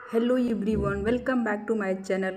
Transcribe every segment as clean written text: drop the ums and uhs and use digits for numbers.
Hello everyone, welcome back to my channel.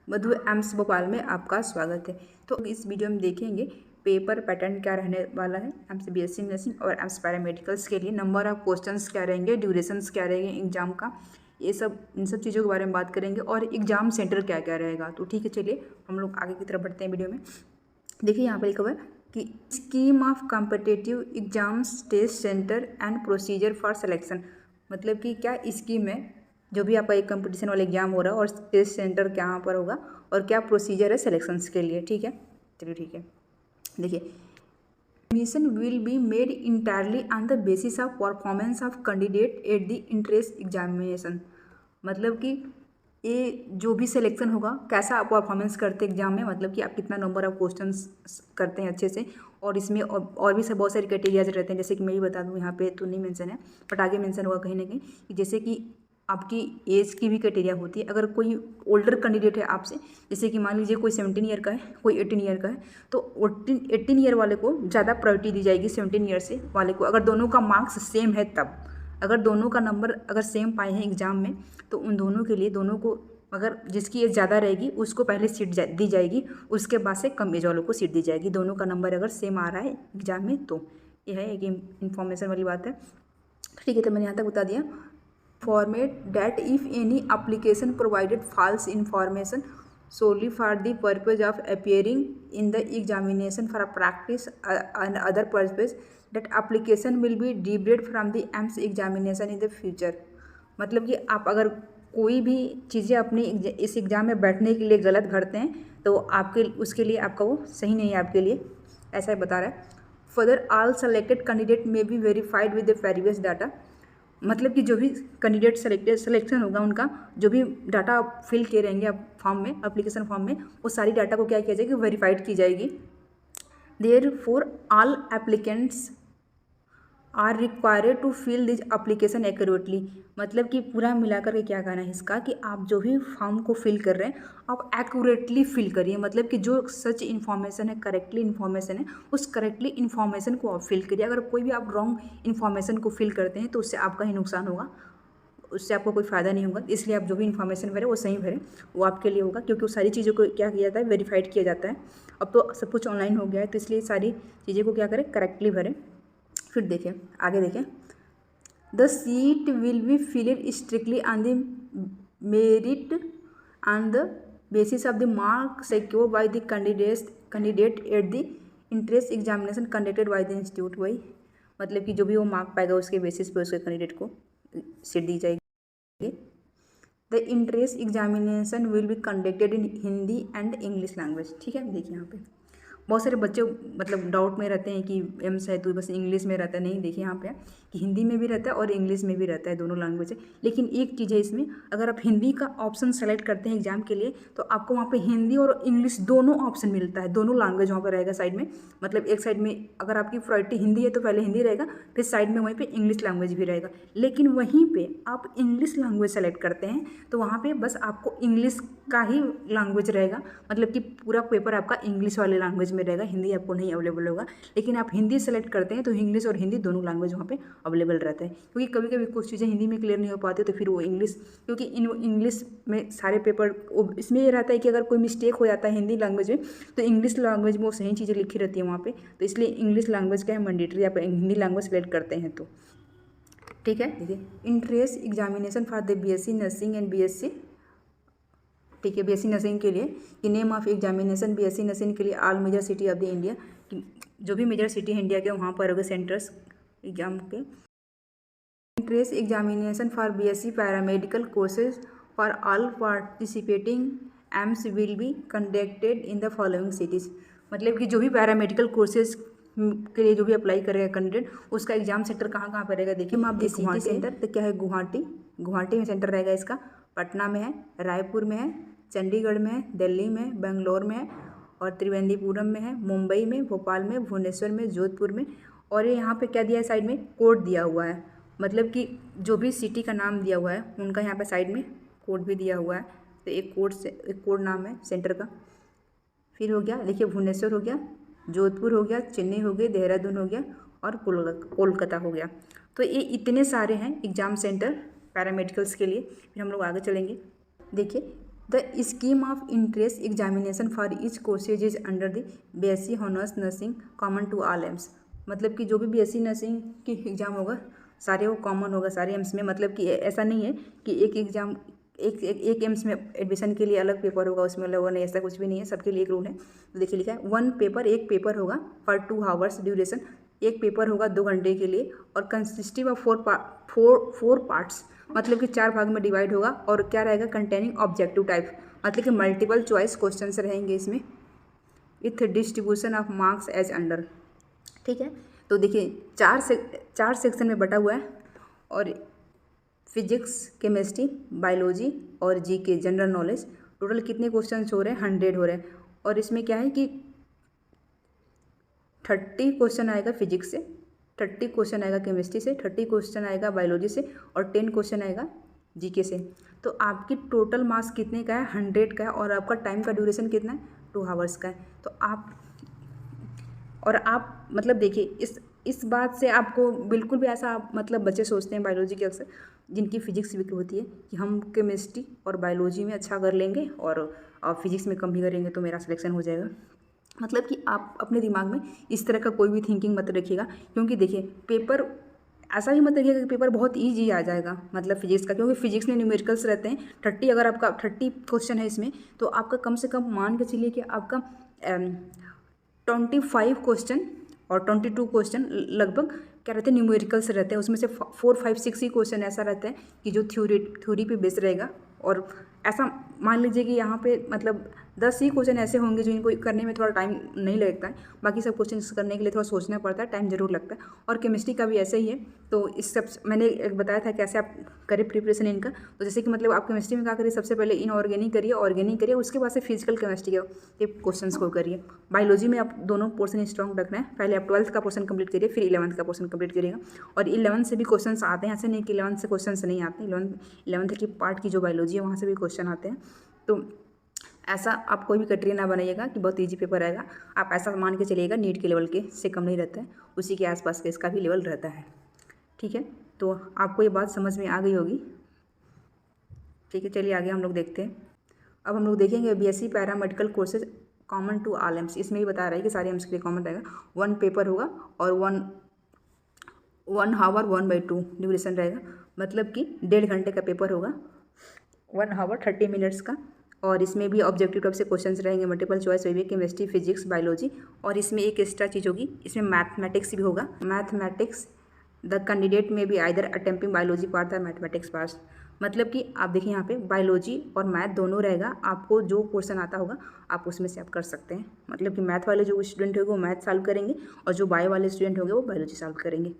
Madhu AIIMS Bhopal में आपका स्वागत है। तो इस वीडियो में देखेंगे पेपर पैटर्न क्या रहने वाला है एम्स बीएससी नर्सिंग और एम्स पैरामेडिकल्स के लिए। नंबर ऑफ क्वेश्चंस क्या रहेंगे, ड्यूरेशंस क्या रहेंगे एग्जाम का, ये सब इन सब चीज़ों के बारे में बात करेंगे और एग्जाम सेंटर क्या क्या रहेगा। तो ठीक है, चलिए हम लोग आगे की तरफ बढ़ते हैं वीडियो में। देखिए यहाँ पर लिखा हुआ है कि scheme of competitive exams, test centre and procedure for selection. मतलब कि क्या स्कीम है, जो भी आपका एक कंपटीशन वाला एग्जाम हो रहा है, और टेस्ट सेंटर कहाँ पर होगा और क्या प्रोसीजर है सिलेक्शंस के लिए। ठीक है, चलिए ठीक है। देखिए, admission will be made entirely on the basis of performance of candidate at the entrance examination. मतलब कि ये जो भी सिलेक्शन होगा, कैसा आप परफॉर्मेंस करते हैं एग्जाम में, मतलब कि आप कितना नंबर ऑफ क्वेश्चंस करते हैं अच्छे से। और इसमें और भी सब बहुत सारे क्राइटेरियाज रहते हैं, जैसे कि मैं भी बता दूं, यहाँ पे तो नहीं मेंशन है बट आगे मेंशन होगा कहीं ना कहीं कि जैसे कि आपकी एज की भी क्राइटेरिया होती है। अगर कोई ओल्डर कैंडिडेट है आपसे, जैसे कि मान लीजिए कोई 17 ईयर का है, कोई 18 ईयर का है, तो 18 ईयर वाले को ज़्यादा प्रायोरिटी दी जाएगी 17 ईयर से वाले को, अगर दोनों का मार्क्स सेम है तब। अगर दोनों का नंबर अगर सेम पाए हैं एग्जाम में, तो उन दोनों के लिए, दोनों को अगर जिसकी एज ज़्यादा रहेगी उसको पहले सीट दी जाएगी, उसके बाद से कम एज वालों को सीट दी जाएगी। दोनों का नंबर अगर सेम आ रहा है एग्जाम में तो यह है एक इन्फॉर्मेशन वाली बात है। ठीक है, तो मैंने यहाँ तक बता दिया। Format that if any application provided false information solely for the purpose of appearing in the examination for a practice and other purpose, that application will be debarred from the AIMS examination in the future। मतलब कि आप अगर कोई भी चीज़ें अपनी इस exam में बैठने के लिए गलत भरते हैं तो आपके उसके लिए आपका वो सही नहीं है आपके लिए, ऐसा ही बता रहा है। फर्दर ऑल सेलेक्टेड कैंडिडेट में be verified with the various data. मतलब कि जो भी कैंडिडेट सिलेक्शन होगा, उनका जो भी डाटा फिल किए रहेंगे आप फॉर्म में, एप्लीकेशन फॉर्म में, वो सारी डाटा को क्या किया जाएगी, वेरीफाइड की जाएगी। Therefore all applicants are required to fill this application accurately. मतलब कि पूरा मिलाकर के क्या कहना है इसका कि आप जो भी फॉर्म को फिल कर रहे हैं आप एक्यूरेटली फिल करिए। मतलब कि जो सच इन्फॉर्मेशन है, करेक्टली इन्फॉर्मेशन है, उस करेक्टली इन्फॉर्मेशन को आप फिल करिए। अगर कोई भी आप रॉन्ग इन्फॉर्मेशन को फिल करते हैं तो उससे आपका ही नुकसान होगा, उससे आपको कोई फ़ायदा नहीं होगा। इसलिए आप जो भी इन्फॉर्मेशन भरें वो सही भरें, वो आपके लिए होगा, क्योंकि वो सारी चीज़ों को क्या किया जाता है, वेरीफाइड किया जाता है। अब तो सब कुछ ऑनलाइन हो गया है, तो इसलिए सारी चीज़ें को क्या करें, करेक्टली भरें। फिर देखें आगे, देखें the seat will be filled strictly on the merit on the basis of the mark secured by the candidate at the entrance examination conducted by the institute. वही मतलब कि जो भी वो मार्क पाएगा उसके बेसिस पे उसके कैंडिडेट को सीट दी जाएगी। The entrance examination will be conducted in Hindi and English language. ठीक है, देखिए यहाँ पे बहुत सारे बच्चे मतलब डाउट में रहते हैं कि एम्स है तो बस इंग्लिश में रहता है। नहीं, देखिए यहाँ पे कि हिंदी में भी रहता है और इंग्लिश में भी रहता है, दोनों लैंग्वेज है। लेकिन एक चीज़ है इसमें, अगर आप हिंदी का ऑप्शन सेलेक्ट करते हैं एग्जाम के लिए तो आपको वहाँ पे हिंदी और इंग्लिश दोनों ऑप्शन मिलता है, दोनों लैंग्वेज वहाँ पर रहेगा साइड में। मतलब एक साइड में अगर आपकी प्रायोरिटी हिंदी है तो पहले हिंदी रहेगा, फिर साइड में वहीं पर इंग्लिश लैंग्वेज भी रहेगा। लेकिन वहीं पर आप इंग्लिश लैंग्वेज सेलेक्ट करते हैं तो वहाँ पर बस आपको इंग्लिश का ही लैंग्वेज रहेगा। मतलब कि पूरा पेपर आपका इंग्लिश वाले लैंग्वेज में रहेगा, हिंदी आपको नहीं अवेलेबल होगा। लेकिन आप हिंदी सेलेक्ट करते हैं तो इंग्लिश और हिंदी दोनों लैंग्वेज वहाँ पे अवेलेबल रहता है, क्योंकि कभी कभी कुछ चीज़ें हिंदी में क्लियर नहीं हो पाती तो फिर वो इंग्लिश, क्योंकि इंग्लिश में सारे पेपर इसमें ये रहता है कि अगर कोई मिस्टेक हो जाता है हिंदी लैंग्वेज में तो इंग्लिश लैंग्वेज में वो सही चीज़ें लिखी रहती है वहाँ पर। तो इसलिए इंग्लिश लैंग्वेज का है मैंडेटरी, आप हिंदी लैंग्वेज सेलेक्ट करते हैं तो ठीक है। देखिए, entrance examination for the BSc nursing and BSc, ठीक है, बीएससी नर्सिंग के लिए कि name of examination BSc nursing के लिए all major city of the India, जो भी मेजर सिटी है इंडिया के वहाँ पर होगा सेंटर्स एग्जाम के। Entrance examination for BSc paramedical courses for all participating AIIMS will be conducted in the following cities. मतलब कि जो भी पैरामेडिकल कोर्सेज के लिए जो भी अप्लाई करेगा कैंडिडेट, उसका एग्जाम सेंटर कहाँ कहाँ पर रहेगा। देखिए, आप गुवाहाटी सेंटर तो क्या है, गुवाहाटी में सेंटर रहेगा इसका, पटना में है, रायपुर में है, चंडीगढ़ में है, दिल्ली में, बेंगलोर में है और त्रिवेंद्रपुरम में है, मुंबई में, भोपाल में, भुवनेश्वर में, जोधपुर में। और ये यहाँ पे क्या दिया है, साइड में कोड दिया हुआ है। मतलब कि जो भी सिटी का नाम दिया हुआ है उनका यहाँ पे साइड में कोड भी दिया हुआ है। तो एक कोड नाम है सेंटर का। फिर हो गया, देखिए भुवनेश्वर हो गया, जोधपुर हो गया, चेन्नई हो गया, देहरादून हो गया और कोलकाता हो गया। तो ये इतने सारे हैं एग्ज़ाम सेंटर पैरामेडिकल्स के लिए। फिर हम लोग आगे चलेंगे। देखिए, the scheme of entrance examination for each courses is under the BSc honours nursing common to all AIIMS. मतलब कि जो भी बीएससी नर्सिंग की एग्ज़ाम होगा सारे वो कॉमन होगा सारे एम्स में। मतलब कि ऐसा नहीं है कि एक एग्ज़ाम एक एम्स में एडमिशन के लिए अलग पेपर होगा, उसमें अलग नहीं, ऐसा कुछ भी नहीं है, सबके लिए एक रूल है। तो देखिए लिखा है एक पेपर होगा फॉर 2 आवर्स ड्यूरेशन। एक पेपर होगा 2 घंटे के लिए और कंसिस्टिंग ऑफ 4 पार्ट्स, मतलब कि 4 भाग में डिवाइड होगा। और क्या रहेगा, कंटेनिंग ऑब्जेक्टिव टाइप, मतलब कि मल्टीपल चॉइस क्वेश्चन रहेंगे इसमें, with distribution of marks as under. ठीक है, तो देखिए 4 सेक्शन में बटा हुआ है और फिजिक्स, केमिस्ट्री, बायोलॉजी और जीके जनरल नॉलेज। टोटल कितने क्वेश्चन हो रहे हैं, 100 हो रहे हैं। और इसमें क्या है कि 30 क्वेश्चन आएगा फिजिक्स से, 30 क्वेश्चन आएगा केमिस्ट्री से, 30 क्वेश्चन आएगा बायोलॉजी से और 10 क्वेश्चन आएगा जीके से। तो आपकी टोटल मार्क्स कितने का है, 100 का है। और आपका टाइम का ड्यूरेशन कितना है, 2 आवर्स का है। तो आप मतलब देखिए इस बात से आपको बिल्कुल भी ऐसा मतलब बच्चे सोचते हैं बायोलॉजी के अक्सर जिनकी फिजिक्स वीक होती है कि हम केमिस्ट्री और बायोलॉजी में अच्छा कर लेंगे और फिजिक्स में कम भी करेंगे तो मेरा सिलेक्शन हो जाएगा। मतलब कि आप अपने दिमाग में इस तरह का कोई भी थिंकिंग मत रखिएगा, क्योंकि देखिए पेपर ऐसा ही मत रखिएगा कि पेपर बहुत ईजी आ जाएगा मतलब फिजिक्स का, क्योंकि फिजिक्स में न्यूमेरिकल्स रहते हैं 30। अगर आपका 30 क्वेश्चन है इसमें तो आपका कम से कम मान के चलिए कि आपका 25 क्वेश्चन और 22 क्वेश्चन लगभग क्या रहते हैं, न्यूमेरिकल्स रहते हैं। उसमें से 4, 5, 6 ही क्वेश्चन ऐसा रहता है कि जो थ्योरी पे बेस रहेगा। और ऐसा मान लीजिए कि यहाँ पे मतलब 10 ही क्वेश्चन ऐसे होंगे जो इनको करने में थोड़ा टाइम नहीं लगता है, बाकी सब क्वेश्चन करने के लिए थोड़ा सोचना पड़ता है, टाइम जरूर लगता है। और केमिस्ट्री का भी ऐसा ही है। तो इस सब मैंने एक बताया था कैसे आप करें प्रिपरेशन इनका। तो जैसे कि मतलब आप केमिस्ट्री में क्या करिए, सबसे पहले इनऑर्गेनिक करिए, ऑर्गेनिक करिए, उसके बाद से फिजिकल केमिस्ट्री के क्वेश्चन को करिए। बायोलॉजी में आप दोनों पोर्सन स्ट्रॉन्ग रखना है। पहले आप 12th का पोर्सन कंप्लीट करिए, फिर 11th का पोर्सन कंप्लीट करिएगा। और 11th से भी क्वेश्चन आते हैं, ऐसे नहीं कि 11th से क्वेश्चन नहीं आते। 11th की पार्ट की जो बायोलॉजी है वहाँ से भी क्वेश्चन आते हैं। तो ऐसा आप कोई भी कटरी ना बनाइएगा कि बहुत इजी पेपर आएगा। आप ऐसा मान के चलिएगा नीट के लेवल के से कम नहीं रहता है, उसी के आसपास का इसका भी लेवल रहता है। ठीक है, तो आपको ये बात समझ में आ गई होगी। ठीक है, चलिए आगे हम लोग देखते हैं। अब हम लोग देखेंगे BSc paramedical courses common to all AIIMS. इसमें भी बता रहा है कि सारे एम्स के लिए कॉमन रहेगा। 1 पेपर होगा और 1 आवर 1/2 ड्यूरेशन रहेगा, मतलब कि 1.5 घंटे का पेपर होगा, 1 आवर 30 मिनट्स का। और इसमें भी ऑब्जेक्टिव टाइप से क्वेश्चंस रहेंगे, मल्टीपल चॉइस होगी, केमिस्ट्री, फिजिक्स, बायोलॉजी। और इसमें एक एक्स्ट्रा चीज़ होगी, इसमें मैथमेटिक्स भी होगा। मैथमेटिक्स द कैंडिडेट में भी आइदर अटेम्प्टिंग बायोलॉजी पार्ट या मैथमेटिक्स पार्ट। मतलब कि आप देखिए यहाँ पे बायोलॉजी और मैथ दोनों रहेगा। आपको जो क्वेश्चन आता होगा आप उसमें से आप कर सकते हैं। मतलब कि मैथ वाले जो स्टूडेंट होंगे वो मैथ सॉल्व करेंगे और जो बायो वाले स्टूडेंट होंगे वो बायोलॉजी सॉल्व करेंगे।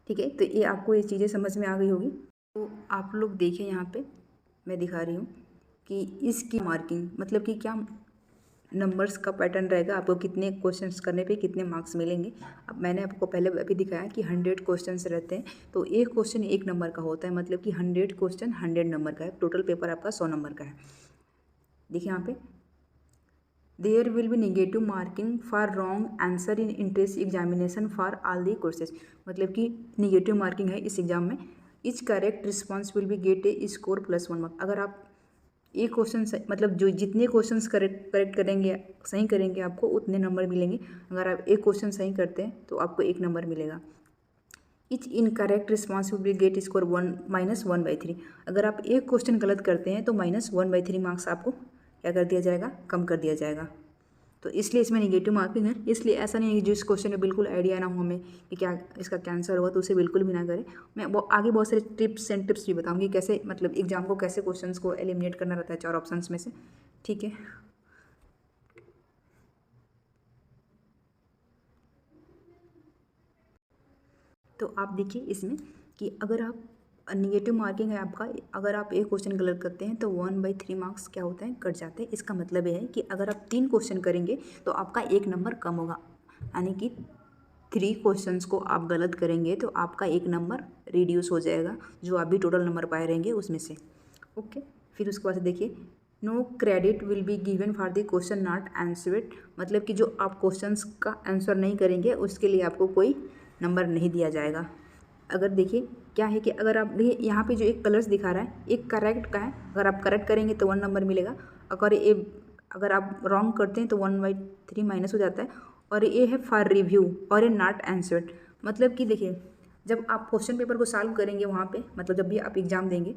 ठीक है, तो ये आपको ये चीज़ें समझ में आ गई होगी। तो आप लोग देखिए यहाँ पे मैं दिखा रही हूँ कि इसकी मार्किंग मतलब कि क्या नंबर्स का पैटर्न रहेगा, आपको कितने क्वेश्चंस करने पे कितने मार्क्स मिलेंगे। अब मैंने आपको पहले अभी दिखाया कि 100 क्वेश्चंस रहते हैं, तो एक क्वेश्चन 1 नंबर का होता है, मतलब कि 100 क्वेश्चन 100 नंबर का है। टोटल पेपर आपका 100 नंबर का है। देखिए यहाँ पे there will be negative marking for wrong answer in entrance examination for all the courses. मतलब कि नेगेटिव मार्किंग है इस एग्जाम में। Each correct response will be get a score +1 mark. अगर आप एक क्वेश्चन मतलब जो जितने क्वेश्चंस करेक्ट करेंगे, सही करेंगे, आपको उतने नंबर मिलेंगे। अगर आप एक क्वेश्चन सही करते हैं तो आपको 1 नंबर मिलेगा। Each incorrect response will be get score -1/3। अगर आप एक क्वेश्चन गलत करते हैं तो -1/3 मार्क्स आपको क्या कर दिया जाएगा, कम कर दिया जाएगा। तो इसलिए इसमें नेगेटिव मार्किंग है। इसलिए ऐसा नहीं है कि जिस क्वेश्चन में बिल्कुल आइडिया ना हो हमें कि क्या इसका कैंसर होगा तो उसे बिल्कुल भी ना करें। मैं आगे बहुत सारे टिप्स एंड टिप्स भी बताऊंगी कैसे मतलब एग्जाम को कैसे क्वेश्चंस को एलिमिनेट करना रहता है 4 ऑप्शंस में से। ठीक है, तो आप देखिए इसमें कि अगर आप नेगेटिव मार्किंग है आपका, अगर आप एक क्वेश्चन गलत करते हैं तो 1/3 मार्क्स क्या होता है, कट जाते हैं। इसका मतलब यह है कि अगर आप 3 क्वेश्चन करेंगे तो आपका 1 नंबर कम होगा, यानी कि 3 क्वेश्चंस को आप गलत करेंगे तो आपका 1 नंबर रिड्यूस हो जाएगा, जो आप भी टोटल नंबर पाए रहेंगे उसमें से। ओके, फिर उसके बाद देखिए no credit will be given for the question not answered. मतलब कि जो आप क्वेश्चंस का आंसर नहीं करेंगे उसके लिए आपको कोई नंबर नहीं दिया जाएगा। अगर देखिए क्या है कि अगर आप देखिए यहाँ पे जो एक कलर्स दिखा रहा है एक करेक्ट का है, अगर आप करेक्ट करेंगे तो 1 नंबर मिलेगा, अगर आप रॉन्ग करते हैं तो 1/3 माइनस हो जाता है। और ये है फॉर रिव्यू और ये नॉट आंसर्ड, मतलब कि देखिए जब आप क्वेश्चन पेपर को सॉल्व करेंगे वहाँ पे, मतलब जब भी आप एग्ज़ाम देंगे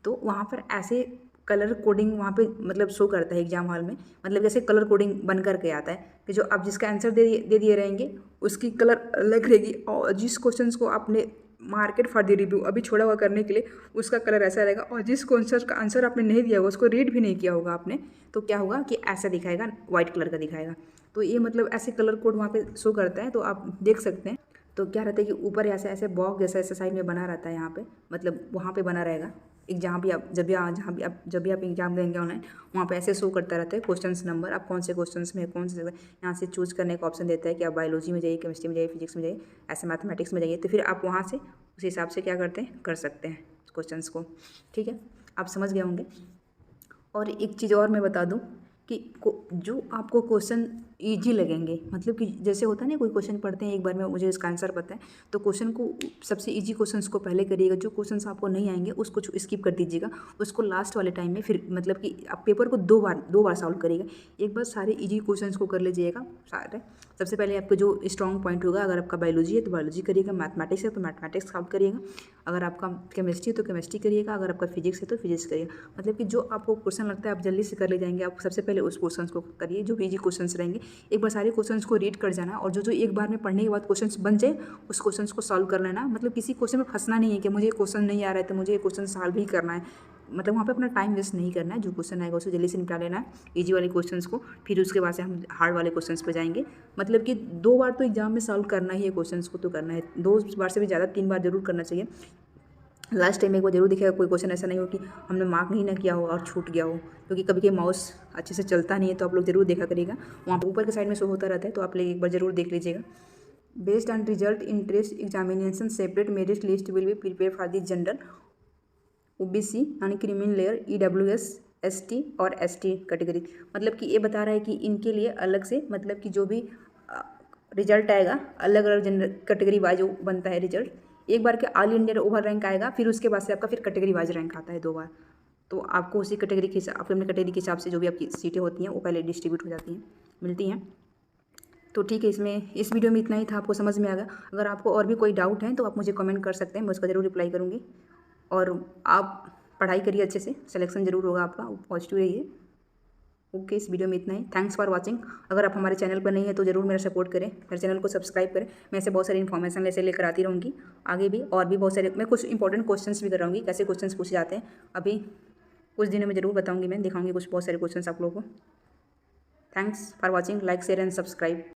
तो वहाँ पर ऐसे कलर कोडिंग वहाँ पे मतलब शो करता है एग्जाम हॉल में, मतलब जैसे कलर कोडिंग बन करके आता है कि जो आप जिसका आंसर दे दिए रहेंगे उसकी कलर अलग रहेगी, और जिस क्वेश्चन को आपने मार्केट फॉर द रिव्यू अभी छोड़ा हुआ करने के लिए उसका कलर ऐसा रहेगा, और जिस क्वेश्चन का आंसर आपने नहीं दिया होगा उसको रीड भी नहीं किया होगा आपने, तो क्या होगा कि ऐसा दिखाएगा, वाइट कलर का दिखाएगा। तो ये मतलब ऐसे कलर कोड वहाँ पे शो करता है, तो आप देख सकते हैं। तो क्या रहता है कि ऊपर ऐसे ऐसे बॉक्स जैसा ऐसे साइड में बना रहता है यहाँ पे, मतलब वहाँ पे बना रहेगा जहाँ भी आप जब भी आप एग्जाम देंगे ऑनलाइन, वहाँ पे ऐसे शो करता रहता है क्वेश्चंस नंबर, आप कौन से क्वेश्चंस में कौन से जगह यहाँ से चूज़ करने का ऑप्शन देता है कि आप बायोलॉजी में जाइए, केमिस्ट्री में जाइए, फिजिक्स में जाइए, ऐसे मैथमेटिक्स में जाइए, तो फिर आप वहाँ से उस हिसाब से क्या करते हैं कर सकते हैं क्वेश्चंस को। ठीक है, आप समझ गए होंगे। और एक चीज़ और मैं बता दूं कि जो आपको क्वेश्चन ईजी लगेंगे, मतलब कि जैसे होता है ना कोई क्वेश्चन पढ़ते हैं एक बार में मुझे इसका आंसर पता है, तो क्वेश्चन को सबसे इजी क्वेश्चंस को पहले करिएगा, जो क्वेश्चंस आपको नहीं आएंगे उसको स्किप कर दीजिएगा, उसको लास्ट वाले टाइम में फिर मतलब कि आप पेपर को दो बार सॉल्व करिएगा। एक बार सारे इजी क्वेश्चंस को कर लीजिएगा सारे। सबसे पहले आपका जो स्ट्रॉन्ग पॉइंट होगा, अगर आपका बायोलॉजी है तो बायोलॉजी करिएगा, मैथमेटिक्स है तो मैथमेटिक्स सॉल्व करिएगा, अगर आपका केमिस्ट्री है तो केमिस्ट्री करिएगा, अगर आपका फिजिक्स है तो फिजिक्स करिएगा। मतलब कि जो आपको क्वेश्चन लगता है आप जल्दी से कर ले जाएंगे, आप सबसे पहले उस क्वेश्चन को करिए जो इजी क्वेश्चंस रहेंगे। एक बार सारे क्वेश्चंस को रीड कर जाना, और जो एक बार में पढ़ने के बाद क्वेश्चंस बन जाए उस क्वेश्चंस को सॉल्व कर लेना। मतलब किसी क्वेश्चन में फंसना नहीं है कि मुझे क्वेश्चन नहीं आ रहा है तो मुझे क्वेश्चन सॉल्व ही करना है, मतलब वहाँ पे अपना टाइम वेस्ट नहीं करना है। जो क्वेश्चन आएगा उसे जल्दी से निपटा लेना है, इजी वाले क्वेश्चंस को, फिर उसके बाद से हम हार्ड वाले क्वेश्चंस पे जाएंगे। मतलब कि 2 बार तो एग्जाम में सॉल्व करना ही है, क्वेश्चंस को तो करना है 2 बार से भी ज़्यादा 3 बार जरूर करना चाहिए। लास्ट टाइम एक बार जरूर दिखेगा, कोई क्वेश्चन ऐसा नहीं हो कि हमने मार्क नहीं ना किया हो और छूट गया हो, क्योंकि कभी के माउस अच्छे से चलता नहीं है, तो आप लोग जरूर देखा करिएगा, वहाँ पर ऊपर के साइड में शो होता रहता है, तो आप लोग एक बार जरूर देख लीजिएगा। Based on result interest examination separate merit list will be prepare for the general OBC यानी क्रीमिनल लेयर, EWS ST और ST कैटेगरी। मतलब कि ये बता रहा है कि इनके लिए अलग से, मतलब कि जो भी रिजल्ट आएगा अलग अलग जनरल कैटेगरी वाइज बनता है रिजल्ट। एक बार के ऑल इंडिया ओवर रैंक आएगा, फिर उसके बाद से आपका फिर कैटेगरी वाइज रैंक आता है 2 बार, तो आपको उसी कैटेगरी के हिसाब, अपने कैटेगरी के हिसाब से जो भी आपकी सीटें होती हैं वो पहले डिस्ट्रीब्यूट हो जाती हैं, मिलती हैं। तो ठीक है, इस वीडियो में इतना ही था, आपको समझ में आ गया। अगर आपको और भी कोई डाउट है तो आप मुझे कमेंट कर सकते हैं, मैं उसका ज़रूर रिप्लाई करूँगी। और आप पढ़ाई करिए अच्छे से, सिलेक्शन ज़रूर होगा आपका, पॉजिटिव रहिए। ओके, इस वीडियो में इतना ही, थैंक्स फॉर वाचिंग। अगर आप हमारे चैनल पर नहीं है तो ज़रूर मेरा सपोर्ट करें, मेरे चैनल को सब्सक्राइब करें। मैं ऐसे बहुत सारी इन्फॉर्मेशन ऐसे लेकर आती रहूँगी आगे भी, और भी बहुत सारे मैं कुछ इंपॉर्टेंट क्वेश्चंस भी कराऊंगी, कैसे क्वेश्चंस पूछे जाते हैं अभी कुछ दिनों में ज़रूर बताऊँगी, मैं दिखाऊँगी कुछ बहुत सारे क्वेश्चंस आप लोगों को। Thanks for watching, like share and subscribe.